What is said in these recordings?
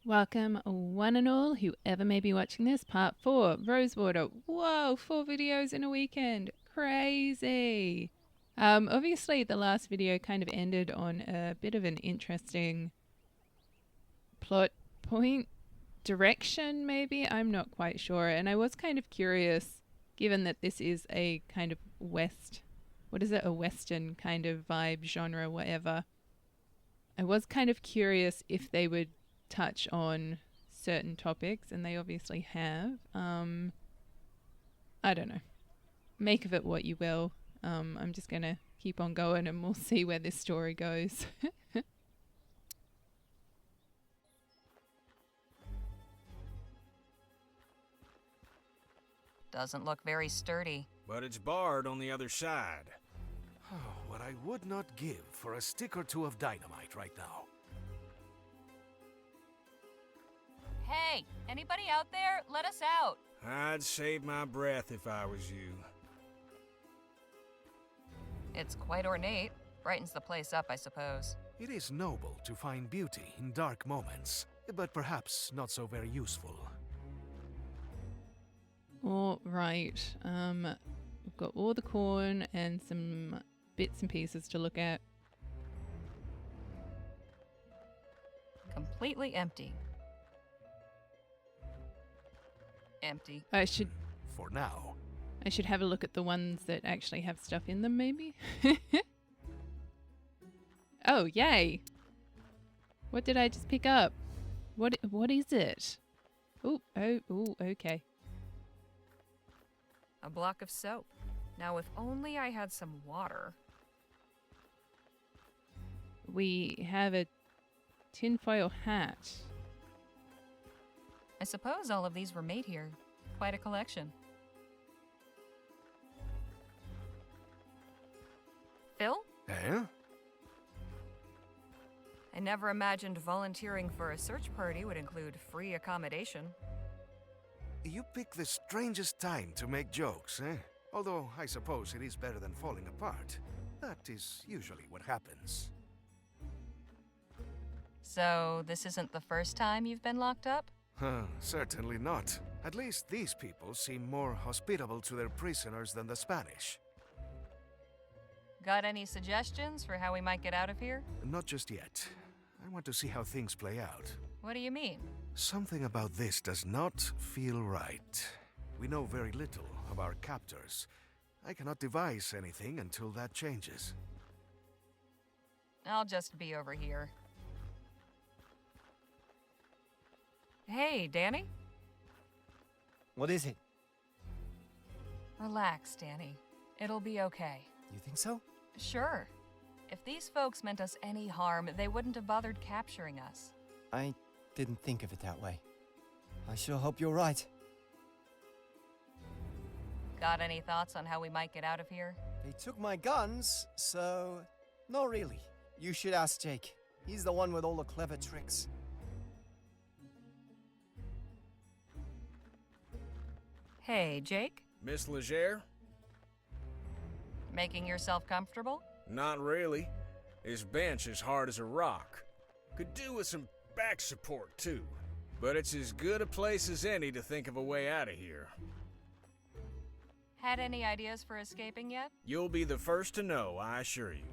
Welcome, one and all, whoever may be watching this, part 4, Rosewater. Whoa, 4 videos in a weekend. Crazy. Obviously, the last video kind of ended on a bit of an interesting plot point, direction maybe, I'm not quite sure. And I was kind of curious, given that this is a kind of a Western kind of vibe, genre, whatever. I was kind of curious if they would touch on certain topics, and they obviously have. I don't know. Make of it what you will. I'm just going to keep on going and we'll see where this story goes. Doesn't look very sturdy. But it's barred on the other side. What I would not give for a stick or two of dynamite right now. Hey, anybody out there? Let us out. I'd save my breath if I was you. It's quite ornate. Brightens the place up, I suppose. It is noble to find beauty in dark moments, but perhaps not so very useful. All right. We've got all the corn and some bits and pieces to look at. Completely empty. Empty. I should For now. have a look at the ones that actually have stuff in them, maybe. Oh, yay! What did I just pick up? What is it? Oh, okay. A block of soap. Now, if only I had some water. We have a tinfoil hat. I suppose all of these were made here. Quite a collection. Phil? Eh? I never imagined volunteering for a search party would include free accommodation. You pick the strangest time to make jokes, eh? Although, I suppose it is better than falling apart. That is usually what happens. So, this isn't the first time you've been locked up? Certainly not. At least these people seem more hospitable to their prisoners than the Spanish. Got any suggestions for how we might get out of here? Not just yet. I want to see how things play out. What do you mean? Something about this does not feel right. We know very little of our captors. I cannot devise anything until that changes. I'll just be over here. Hey, Danny? What is it? Relax, Danny. It'll be okay. You think so? Sure. If these folks meant us any harm, they wouldn't have bothered capturing us. I didn't think of it that way. I sure hope you're right. Got any thoughts on how we might get out of here? They took my guns, so... No, really. You should ask Jake. He's the one with all the clever tricks. Hey, Jake? Miss Leger? Making yourself comfortable? Not really. His bench is hard as a rock. Could do with some back support, too. But it's as good a place as any to think of a way out of here. Had any ideas for escaping yet? You'll be the first to know, I assure you.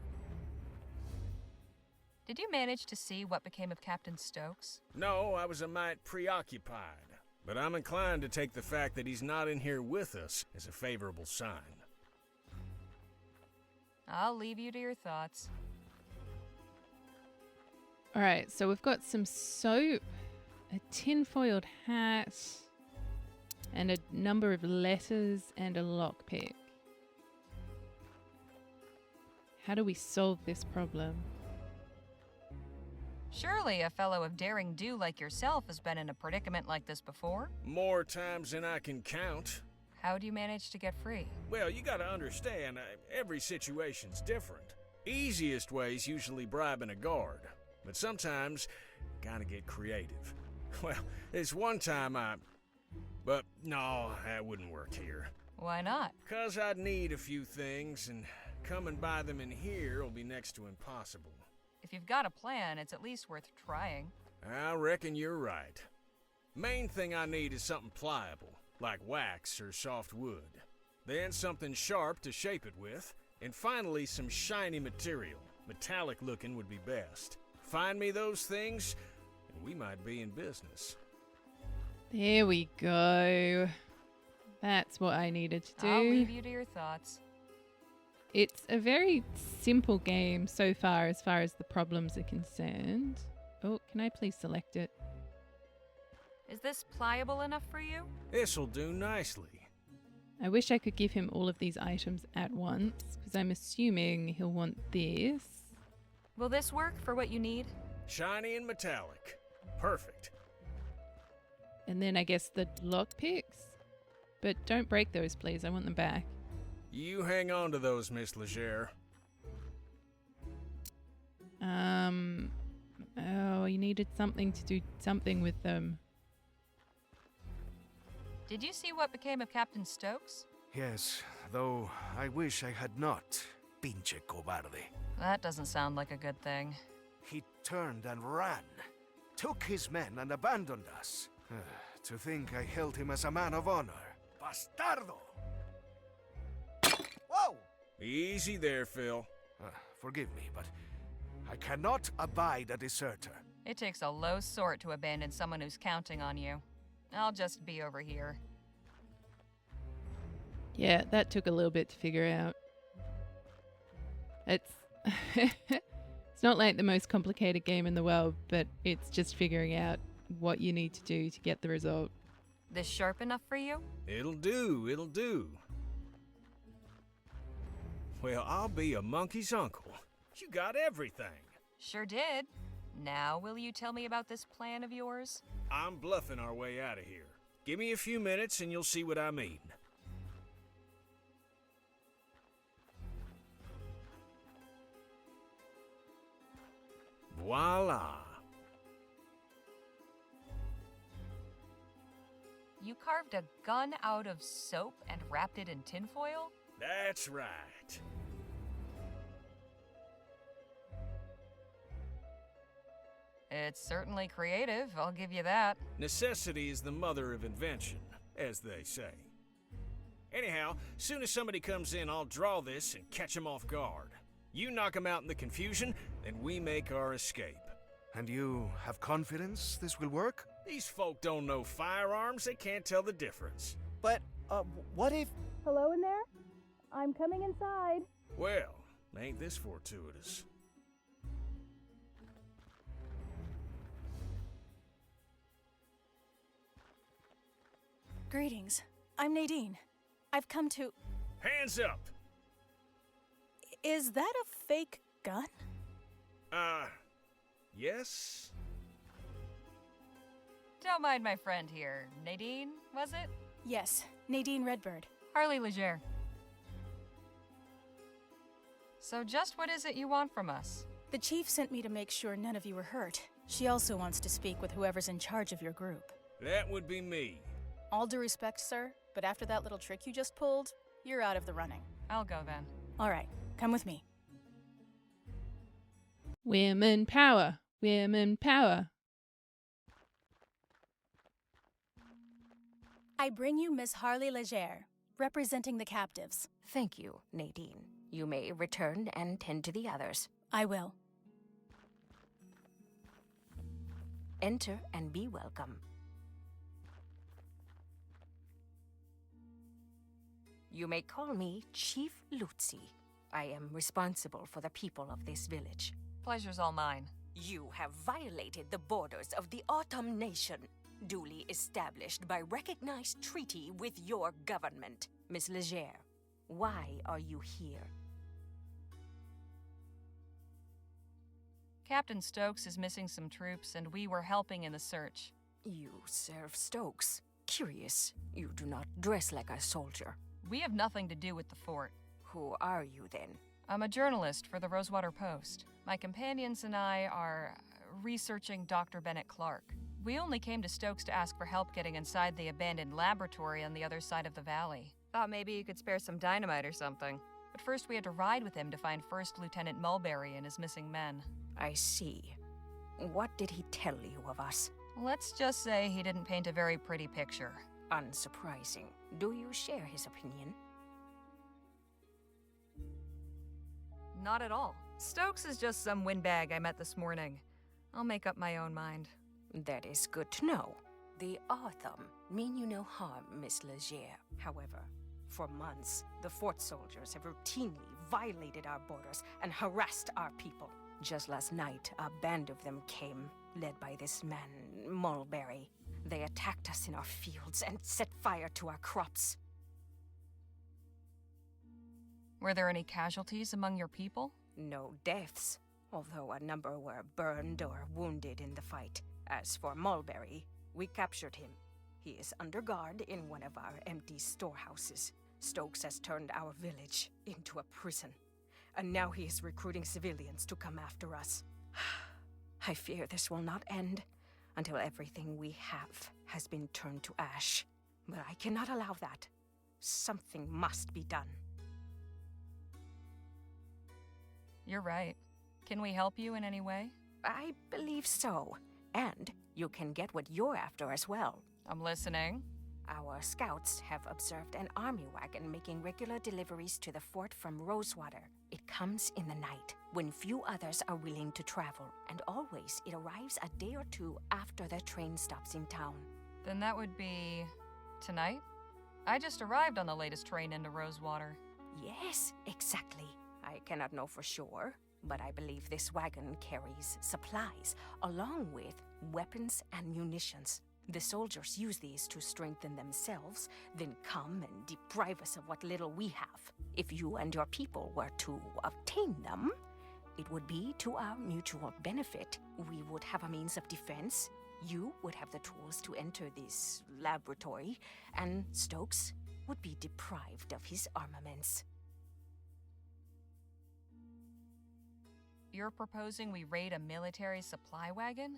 Did you manage to see what became of Captain Stokes? No, I was a mite preoccupied. But I'm inclined to take the fact that he's not in here with us as a favorable sign. I'll leave you to your thoughts. All right, so we've got some soap, a tin-foiled hat, and a number of letters and a lockpick. How do we solve this problem? Surely a fellow of daring do like yourself has been in a predicament like this before? More times than I can count. How'd you manage to get free? Well, you gotta understand, every situation's different. Easiest way's usually bribing a guard, but sometimes, gotta get creative. Well, there's one time but no, that wouldn't work here. Why not? 'Cause I'd need a few things, and coming by them in here will be next to impossible. If you've got a plan, it's at least worth trying. I reckon you're right. Main thing I need is something pliable, like wax or soft wood. Then something sharp to shape it with, and finally some shiny material. Metallic looking would be best. Find me those things, and we might be in business. There we go. That's what I needed to do. I'll leave you to your thoughts. It's a very simple game so far as the problems are concerned. Oh, can I please select it? Is this pliable enough for you? This'll do nicely. I wish I could give him all of these items at once, because I'm assuming he'll want this. Will this work for what you need? Shiny and metallic. Perfect. And then I guess the lockpicks? But don't break those, please. I want them back. You hang on to those, Miss Leger. Oh, you needed something to do something with them. Did you see what became of Captain Stokes? Yes, though I wish I had not. Pinche cobarde. That doesn't sound like a good thing. He turned and ran. Took his men and abandoned us. To think I held him as a man of honor. Bastardo! Whoa! Easy there, Phil. Forgive me, but I cannot abide a deserter. It takes a low sort to abandon someone who's counting on you. I'll just be over here. Yeah, that took a little bit to figure out. It's it's not like the most complicated game in the world, but it's just figuring out what you need to do to get the result. This sharp enough for you? It'll do, it'll do. Well, I'll be a monkey's uncle. You got everything. Sure did. Now, will you tell me about this plan of yours? I'm bluffing our way out of here. Give me a few minutes and you'll see what I mean. Voila. You carved a gun out of soap and wrapped it in tinfoil? That's right. It's certainly creative, I'll give you that. Necessity is the mother of invention, as they say. Anyhow, soon as somebody comes in, I'll draw this and catch them off guard. You knock them out in the confusion, then we make our escape. And you have confidence this will work? These folk don't know firearms, they can't tell the difference. But, what if... Hello in there? I'm coming inside. Well, ain't this fortuitous? Greetings. I'm Nadine. I've come to... Hands up! Is that a fake gun? Yes? Don't mind my friend here. Nadine, was it? Yes, Nadine Redbird. Harley Leger. So just what is it you want from us? The chief sent me to make sure none of you were hurt. She also wants to speak with whoever's in charge of your group. That would be me. All due respect, sir, but after that little trick you just pulled, you're out of the running. I'll go then. All right, come with me. Women power. Women power. I bring you Miss Harley Leger, representing the captives. Thank you, Nadine. You may return and tend to the others. I will. Enter and be welcome. You may call me Chief Lutzi. I am responsible for the people of this village. Pleasure's all mine. You have violated the borders of the Autumn Nation, duly established by recognized treaty with your government. Miss Leger, why are you here? Captain Stokes is missing some troops, and we were helping in the search. You serve Stokes. Curious, you do not dress like a soldier. We have nothing to do with the fort. Who are you then? I'm a journalist for the Rosewater Post. My companions and I are researching Dr. Bennett Clark. We only came to Stokes to ask for help getting inside the abandoned laboratory on the other side of the valley. Thought maybe you could spare some dynamite or something. But first we had to ride with him to find First Lieutenant Mulberry and his missing men. I see. What did he tell you of us? Let's just say he didn't paint a very pretty picture. Unsurprising. Do you share his opinion? Not at all. Stokes is just some windbag I met this morning. I'll make up my own mind. That is good to know. The Autumn mean you no harm, Miss Leger. However, for months, the fort soldiers have routinely violated our borders and harassed our people. Just last night, a band of them came, led by this man, Mulberry. They attacked us in our fields and set fire to our crops. Were there any casualties among your people? No deaths, although a number were burned or wounded in the fight. As for Mulberry, we captured him. He is under guard in one of our empty storehouses. Stokes has turned our village into a prison, and now he is recruiting civilians to come after us. I fear this will not end until everything we have has been turned to ash. But I cannot allow that. Something must be done. You're right. Can we help you in any way? I believe so. And you can get what you're after as well. I'm listening. Our scouts have observed an army wagon making regular deliveries to the fort from Rosewater. It comes in the night, when few others are willing to travel, and always it arrives a day or two after the train stops in town. Then that would be... tonight? I just arrived on the latest train into Rosewater. Yes, exactly. I cannot know for sure, but I believe this wagon carries supplies, along with weapons and munitions. The soldiers use these to strengthen themselves, then come and deprive us of what little we have. If you and your people were to obtain them, it would be to our mutual benefit. We would have a means of defense, you would have the tools to enter this laboratory, and Stokes would be deprived of his armaments. You're proposing we raid a military supply wagon?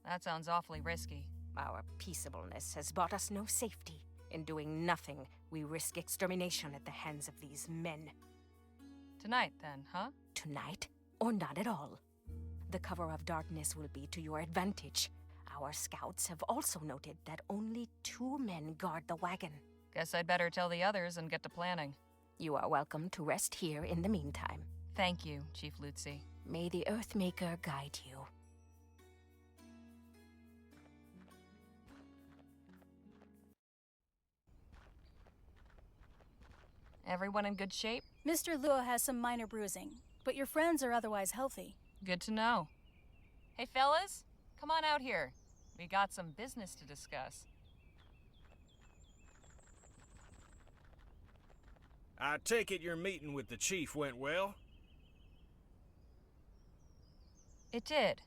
That sounds awfully risky. Our peaceableness has brought us no safety. In doing nothing, we risk extermination at the hands of these men. Tonight, then, huh? Tonight, or not at all. The cover of darkness will be to your advantage. Our scouts have also noted that only 2 men guard the wagon. Guess I'd better tell the others and get to planning. You are welcome to rest here in the meantime. Thank you, Chief Lutzi. May the Earthmaker guide you. Everyone in good shape? Mr. Luo has some minor bruising, but your friends are otherwise healthy. Good to know. Hey, fellas, come on out here. We got some business to discuss. I take it your meeting with the chief went well? It did.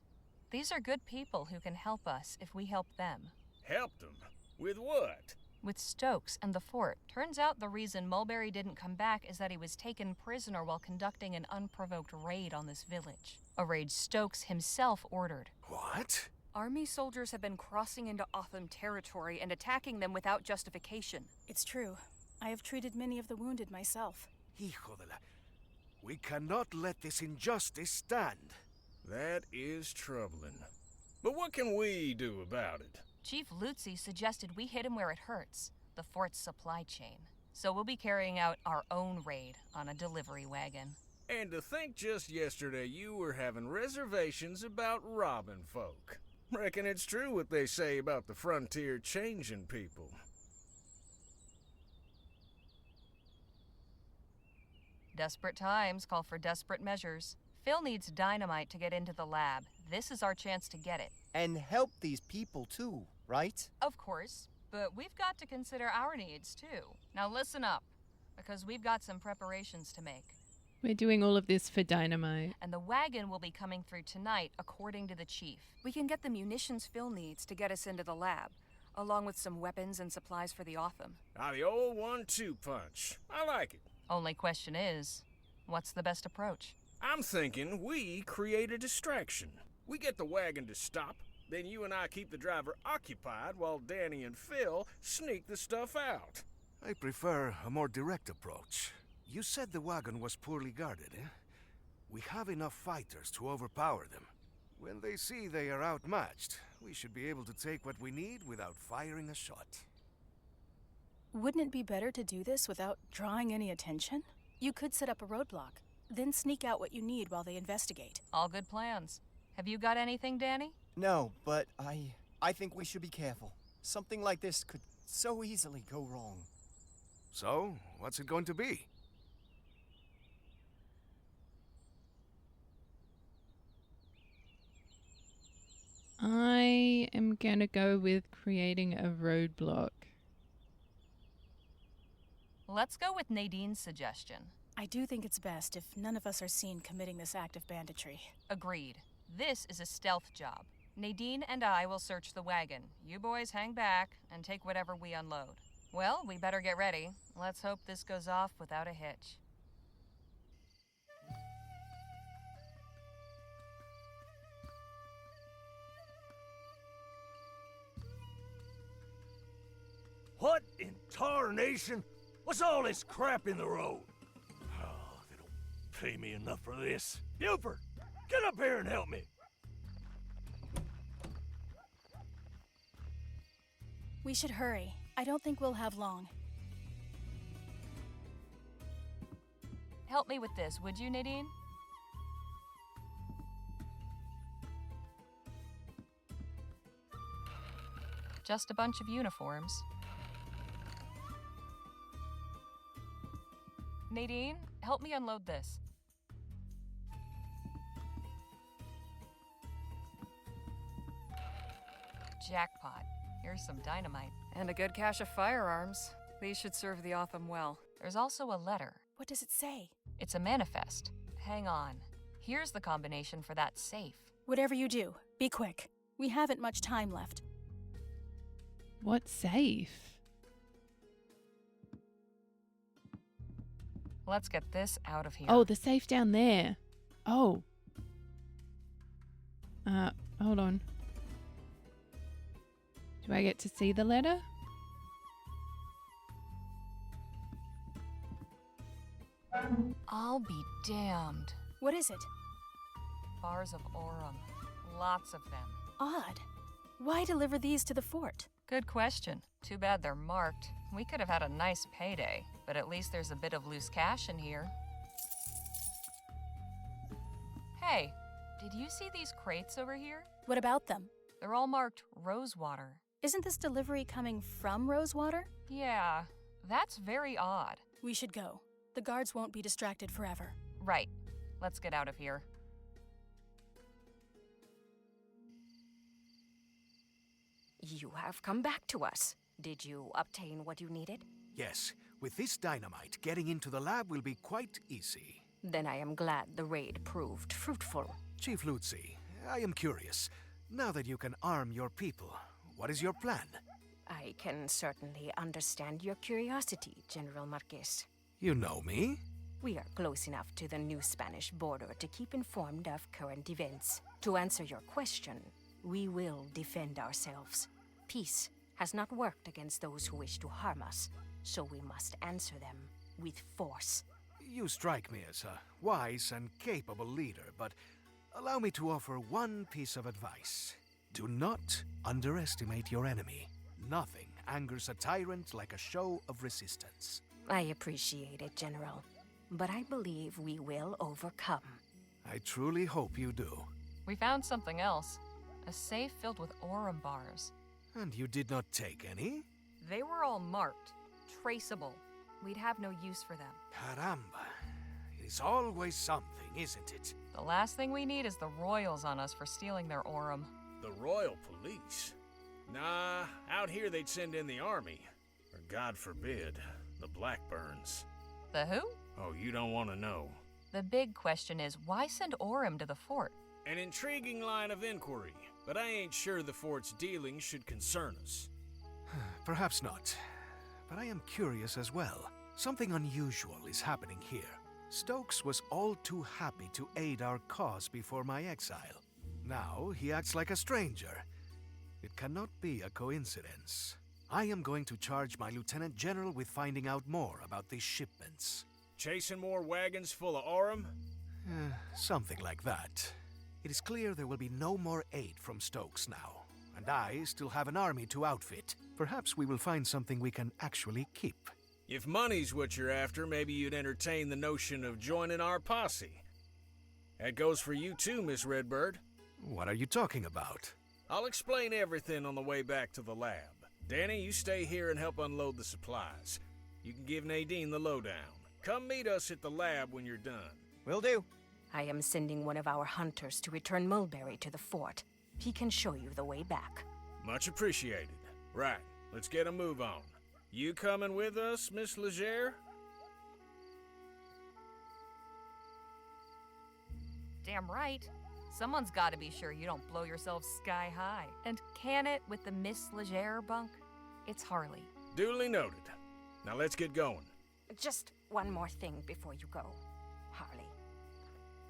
These are good people who can help us if we help them. Helped them? With what? With Stokes and the fort. Turns out the reason Mulberry didn't come back is that he was taken prisoner while conducting an unprovoked raid on this village. A raid Stokes himself ordered. What? Army soldiers have been crossing into Otham territory and attacking them without justification. It's true. I have treated many of the wounded myself. Hijo de la... We cannot let this injustice stand. That is troubling. But what can we do about it? Chief Lutzi suggested we hit him where it hurts, the fort's supply chain. So we'll be carrying out our own raid on a delivery wagon. And to think just yesterday you were having reservations about robbing folk. Reckon it's true what they say about the frontier changing people. Desperate times call for desperate measures. Phil needs dynamite to get into the lab. This is our chance to get it. And help these people too, right? Of course, but we've got to consider our needs too. Now listen up, because we've got some preparations to make. We're doing all of this for dynamite. And the wagon will be coming through tonight, according to the chief. We can get the munitions Phil needs to get us into the lab, along with some weapons and supplies for the Otham. Ah, the old 1-2 punch. I like it. Only question is, what's the best approach? I'm thinking we create a distraction. We get the wagon to stop, then you and I keep the driver occupied while Danny and Phil sneak the stuff out. I prefer a more direct approach. You said the wagon was poorly guarded, eh? We have enough fighters to overpower them. When they see they are outmatched, we should be able to take what we need without firing a shot. Wouldn't it be better to do this without drawing any attention? You could set up a roadblock, then sneak out what you need while they investigate. All good plans. Have you got anything, Danny? No, but I think we should be careful. Something like this could so easily go wrong. So, what's it going to be? I am gonna go with creating a roadblock. Let's go with Nadine's suggestion. I do think it's best if none of us are seen committing this act of banditry. Agreed. This is a stealth job. Nadine and I will search the wagon. You boys hang back and take whatever we unload. Well, we better get ready. Let's hope this goes off without a hitch. What in tarnation? What's all this crap in the road? Oh, they don't pay me enough for this. Buford, get up here and help me. We should hurry. I don't think we'll have long. Help me with this, would you, Nadine? Just a bunch of uniforms. Nadine, help me unload this. Jackpot. Here's some dynamite. And a good cache of firearms. These should serve the Otham well. There's also a letter. What does it say? It's a manifest. Hang on. Here's the combination for that safe. Whatever you do, be quick. We haven't much time left. What safe? Let's get this out of here. Oh, the safe down there. Oh. Hold on. Do I get to see the letter? I'll be damned. What is it? Bars of Aurum. Lots of them. Odd. Why deliver these to the fort? Good question. Too bad they're marked. We could have had a nice payday, but at least there's a bit of loose cash in here. Hey, did you see these crates over here? What about them? They're all marked Rosewater. Isn't this delivery coming from Rosewater? Yeah, that's very odd. We should go. The guards won't be distracted forever. Right. Let's get out of here. You have come back to us. Did you obtain what you needed? Yes, with this dynamite, getting into the lab will be quite easy. Then I am glad the raid proved fruitful. Chief Lutzi, I am curious. Now that you can arm your people, what is your plan? I can certainly understand your curiosity, General Marquez. You know me? We are close enough to the new Spanish border to keep informed of current events. To answer your question, we will defend ourselves. Peace has not worked against those who wish to harm us, so we must answer them with force. You strike me as a wise and capable leader, but allow me to offer one piece of advice. Do not underestimate your enemy. Nothing angers a tyrant like a show of resistance. I appreciate it, General, but I believe we will overcome. I truly hope you do. We found something else. A safe filled with Aurum bars. And you did not take any? They were all marked. Traceable. We'd have no use for them. Caramba. It is always something, isn't it? The last thing we need is the Royals on us for stealing their Aurum. The Royal Police? Nah, out here they'd send in the army. Or God forbid, the Blackburns. The who? Oh, you don't want to know. The big question is, why send Aurum to the fort? An intriguing line of inquiry, but I ain't sure the fort's dealings should concern us. Perhaps not. But I am curious as well. Something unusual is happening here. Stokes was all too happy to aid our cause before my exile. Now he acts like a stranger. It cannot be a coincidence. I am going to charge my Lieutenant General with finding out more about these shipments. Chasing more wagons full of Aurum? Something like that. It is clear there will be no more aid from Stokes now, and I still have an army to outfit. Perhaps we will find something we can actually keep. If money's what you're after, maybe you'd entertain the notion of joining our posse. That goes for you too, Miss Redbird. What are you talking about? I'll explain everything on the way back to the lab. Danny, you stay here and help unload the supplies. You can give Nadine the lowdown. Come meet us at the lab when you're done. Will do. I am sending one of our hunters to return Mulberry to the fort. He can show you the way back. Much appreciated. Right, let's get a move on. You coming with us, Miss Leger? Damn right. Someone's got to be sure you don't blow yourself sky high. And can it with the Miss Leger bunk? It's Harley. Duly noted. Now let's get going. Just one more thing before you go, Harley.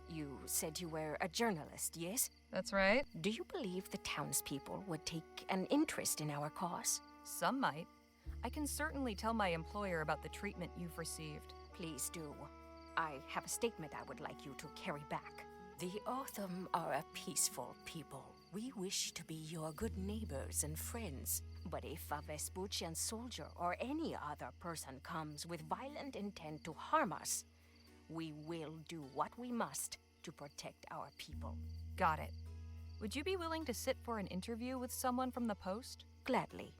You said you were a journalist, yes? That's right. Do you believe the townspeople would take an interest in our cause? Some might. I can certainly tell my employer about the treatment you've received. Please do. I have a statement I would like you to carry back. The Autumn are a peaceful people. We wish to be your good neighbors and friends. But if a Vespuccian soldier or any other person comes with violent intent to harm us, we will do what we must to protect our people. Got it. Would you be willing to sit for an interview with someone from the post? Gladly.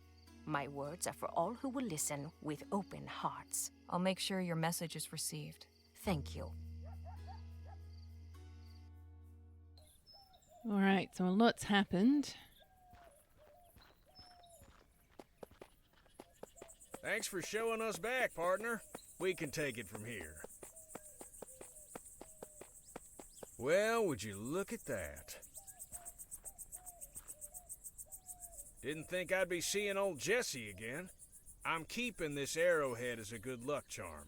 My words are for all who will listen with open hearts. I'll make sure your message is received. Thank you. All right, so a lot's happened. Thanks for showing us back, partner. We can take it from here. Well, would you look at that? Didn't think I'd be seeing old Jesse again. I'm keeping this arrowhead as a good luck charm.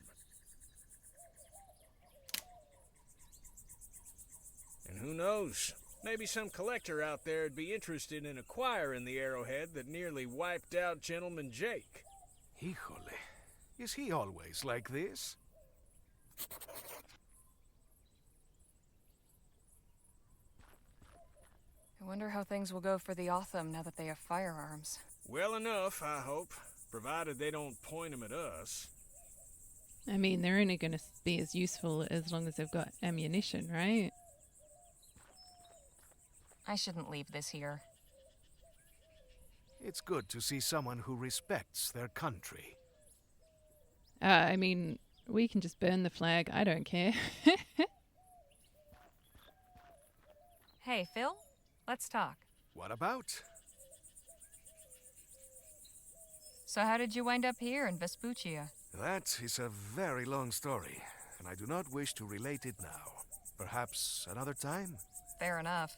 And who knows? Maybe some collector out there would be interested in acquiring the arrowhead that nearly wiped out Gentleman Jake. Híjole. Is he always like this? I wonder how things will go for the Autumn now that they have firearms. Well enough, I hope. Provided they don't point them at us. I mean, they're only going to be as useful as long as they've got ammunition, right? I shouldn't leave this here. It's good to see someone who respects their country. I mean, we can just burn the flag. I don't care. Hey, Phil? Let's talk. What about? So how did you wind up here in Vespuccia? That is a very long story, and I do not wish to relate it now. Perhaps another time? Fair enough.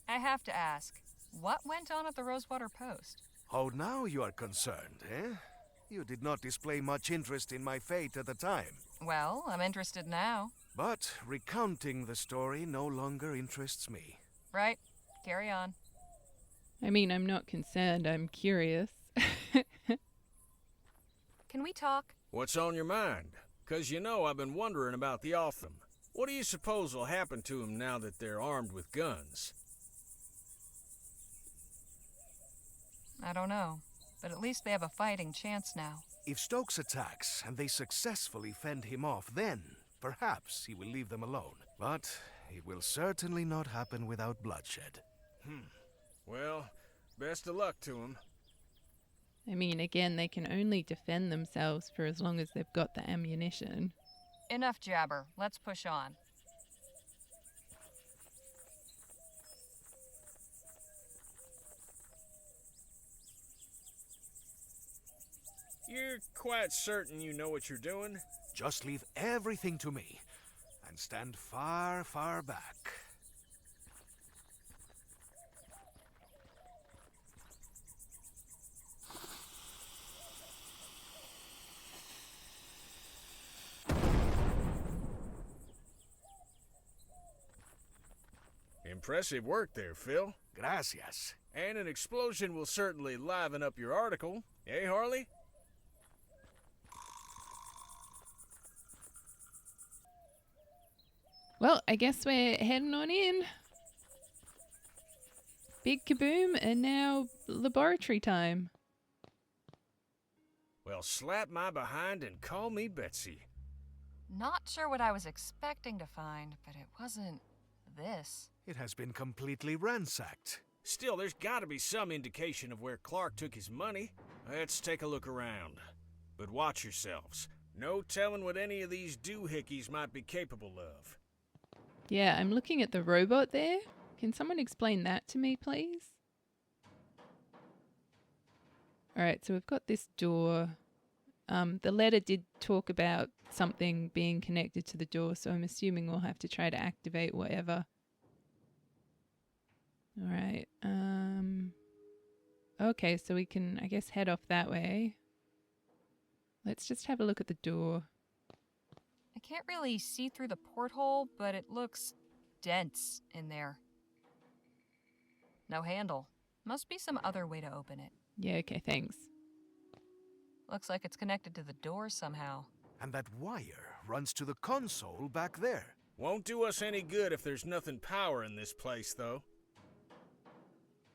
I have to ask, what went on at the Rosewater Post? Oh, now you are concerned, eh? You did not display much interest in my fate at the time. Well, I'm interested now. But recounting the story no longer interests me. Right. Carry on. I mean, I'm not concerned. I'm curious. Can we talk? What's on your mind? 'Cause you know I've been wondering about the Autumn. What do you suppose will happen to them now that they're armed with guns? I don't know. But at least they have a fighting chance now. If Stokes attacks and they successfully fend him off, then perhaps he will leave them alone. But it will certainly not happen without bloodshed. Well, best of luck to them. I mean, again, they can only defend themselves for as long as they've got the ammunition. Enough jabber. Let's push on. You're quite certain you know what you're doing? Just leave everything to me and stand far, far back. Impressive work there, Phil. Gracias. And an explosion will certainly liven up your article. Eh, Harley? Well, I guess we're heading on in. Big kaboom, and now laboratory time. Well, slap my behind and call me Betsy. Not sure what I was expecting to find, but it wasn't this. It has been completely ransacked. Still, there's gotta be some indication of where Clark took his money. Let's take a look around. But watch yourselves. No telling what any of these doohickeys might be capable of. Yeah, I'm looking at the robot there. Can someone explain that to me, please? Alright, so we've got this door. The letter did talk about something being connected to the door, so I'm assuming we'll have to try to activate whatever. Alright, okay, so we can, I guess, head off that way. Let's just have a look at the door. I can't really see through the porthole, but it looks dense in there. No handle. Must be some other way to open it. Yeah, okay, thanks. Looks like it's connected to the door somehow. And that wire runs to the console back there. Won't do us any good if there's nothing powering this place, though.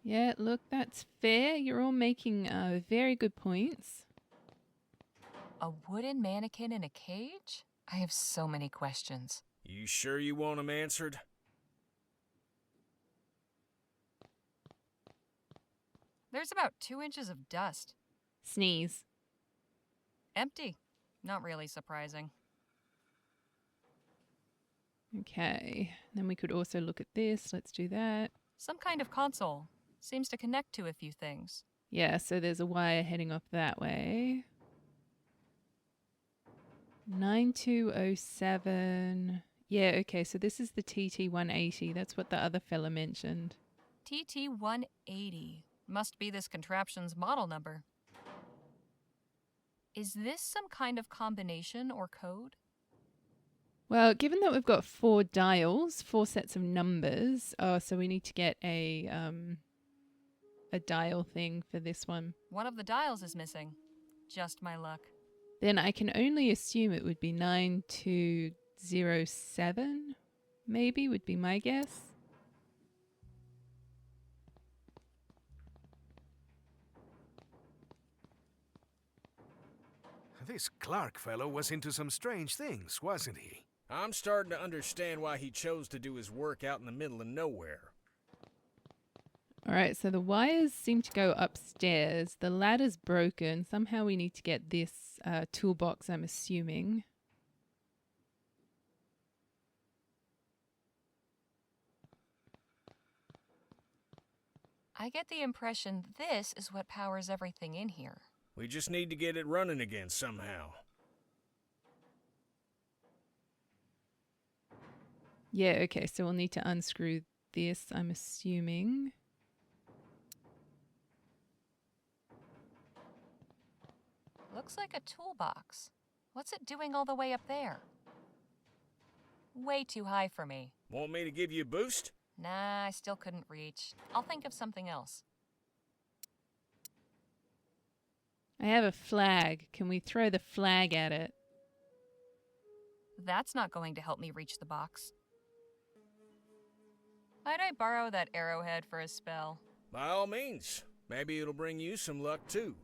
Yeah, look, that's fair. You're all making very good points. A wooden mannequin in a cage? I have so many questions. You sure you want them answered? There's about 2 inches of dust. Sneeze. Empty. Not really surprising. Okay, then we could also look at this. Let's do that. Some kind of console. Seems to connect to a few things. Yeah, so there's a wire heading off that way. 9207. Yeah, okay, so this is the TT-180. That's what the other fella mentioned. TT-180. Must be this contraption's model number. Is this some kind of combination or code? Well, given that we've got 4 dials, 4 sets of numbers, so we need to get a dial thing for this one. One of the dials is missing. Just my luck. Then I can only assume it would be 9207, maybe, would be my guess. This Clark fellow was into some strange things, wasn't he? I'm starting to understand why he chose to do his work out in the middle of nowhere. Alright, so the wires seem to go upstairs. The ladder's broken. Somehow we need to get this toolbox, I'm assuming. I get the impression this is what powers everything in here. We just need to get it running again somehow. Yeah, okay, so we'll need to unscrew this, I'm assuming. Looks like a toolbox. What's it doing all the way up there? Way too high for me. Want me to give you a boost? Nah, I still couldn't reach. I'll think of something else. I have a flag. Can we throw the flag at it? That's not going to help me reach the box. Might I borrow that arrowhead for a spell? By all means. Maybe it'll bring you some luck, too.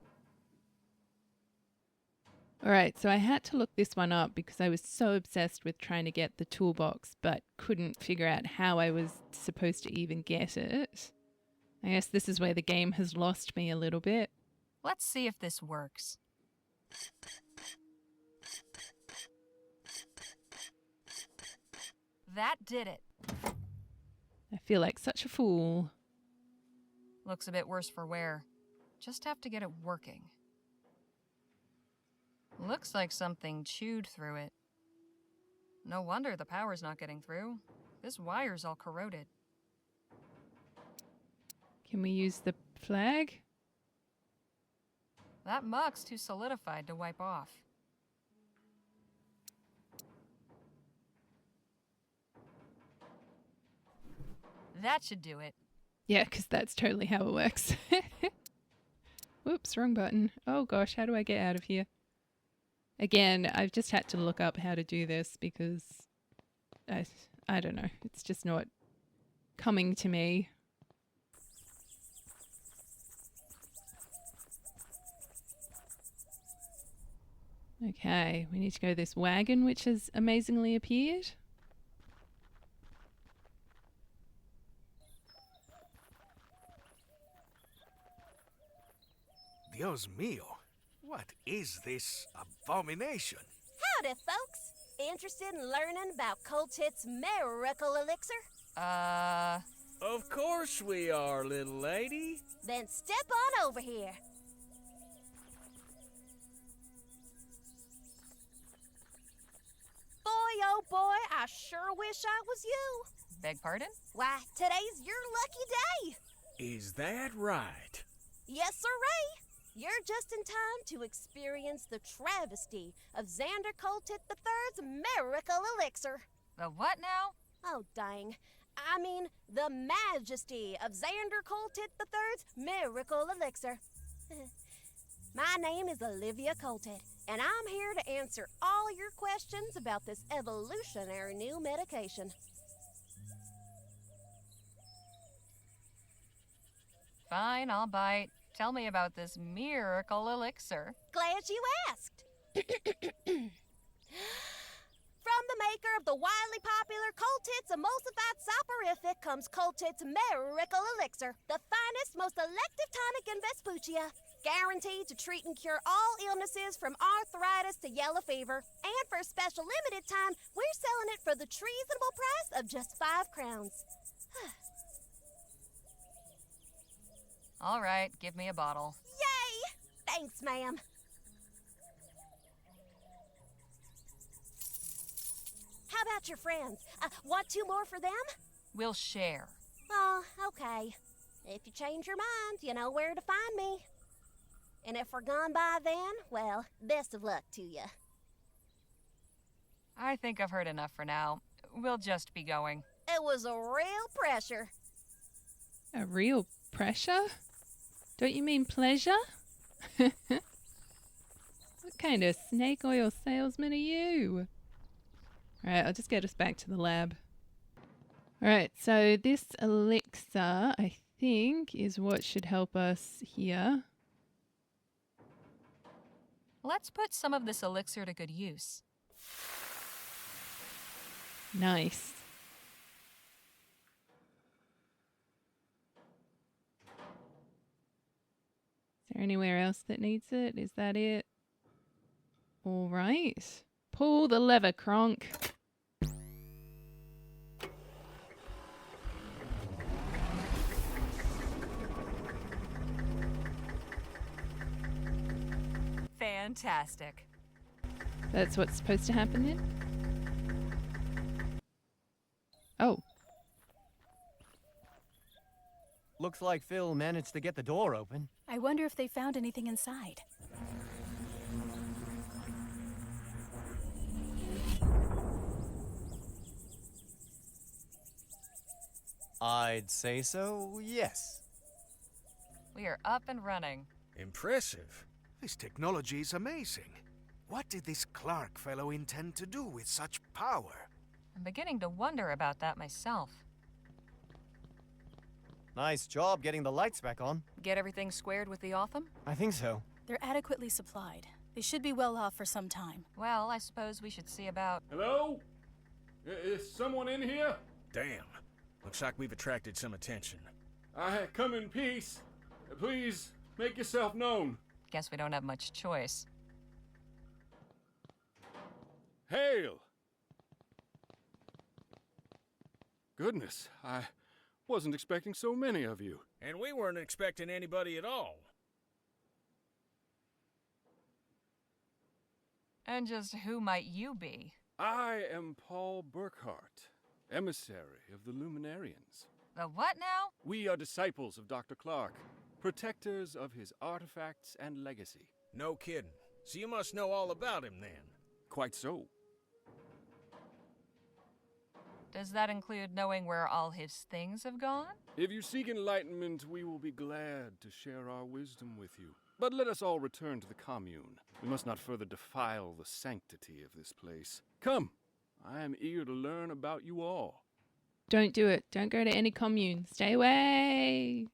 Alright, so I had to look this one up because I was so obsessed with trying to get the toolbox, but couldn't figure out how I was supposed to even get it. I guess this is where the game has lost me a little bit. Let's see if this works. That did it. I feel like such a fool. Looks a bit worse for wear. Just have to get it working. Looks like something chewed through it. No wonder the power's not getting through. This wire's all corroded. Can we use the flag? That muck's too solidified to wipe off. That should do it. Yeah, because that's totally how it works. Whoops, wrong button. Oh gosh, how do I get out of here? Again, I've just had to look up how to do this because I I don't know. It's just not coming to me. Okay, we need to go to this wagon, which has amazingly appeared. Dios mío, what is this abomination? Howdy, folks. Interested in learning about Coltit's miracle elixir? Of course we are, little lady. Then step on over here. Boy, oh boy, I sure wish I was you. Beg pardon? Why, today's your lucky day. Is that right? Yes, sirree. You're just in time to experience the travesty of Xander Coltit III's miracle elixir. The what now? Oh, dang. I mean, the majesty of Xander Coltit III's miracle elixir. My name is Olivia Coltit, and I'm here to answer all your questions about this evolutionary new medication. Fine, I'll bite. Tell me about this miracle elixir. Glad you asked. From the maker of the wildly popular Coltit's emulsified soporific comes Coltit's miracle elixir, the finest, most elective tonic in Vespuccia. Guaranteed to treat and cure all illnesses from arthritis to yellow fever. And for a special limited time, we're selling it for the treasonable price of just 5 crowns. All right, give me a bottle. Yay! Thanks, ma'am. How about your friends? Want 2 more for them? We'll share. Oh, okay. If you change your mind, you know where to find me. And if we're gone by then, well, best of luck to you. I think I've heard enough for now. We'll just be going. It was a real pressure. A real pressure? Don't you mean pleasure? What kind of snake oil salesman are you? Alright, I'll just get us back to the lab. Alright, so this elixir, I think, is what should help us here. Let's put some of this elixir to good use. Nice. Is there anywhere else that needs it? Is that it? Alright. Pull the lever, Kronk. Fantastic. That's what's supposed to happen then? Oh. Looks like Phil managed to get the door open. I wonder if they found anything inside. I'd say so, yes. We are up and running. Impressive. This technology is amazing. What did this Clark fellow intend to do with such power? I'm beginning to wonder about that myself. Nice job getting the lights back on. Get everything squared with the Otham? I think so. They're adequately supplied. They should be well off for some time. Well, I suppose we should see about... Hello? Is someone in here? Damn. Looks like we've attracted some attention. I have come in peace. Please, make yourself known. Guess we don't have much choice. Hail! Goodness, I wasn't expecting so many of you. And we weren't expecting anybody at all. And just who might you be? I am Paul Burkhart, emissary of the Luminarians. The what now? We are disciples of Dr. Clark, protectors of his artifacts and legacy. No kidding. So you must know all about him then. Quite so. Does that include knowing where all his things have gone? If you seek enlightenment, we will be glad to share our wisdom with you. But let us all return to the commune. We must not further defile the sanctity of this place. Come, I am eager to learn about you all. Don't do it. Don't go to any commune. Stay away.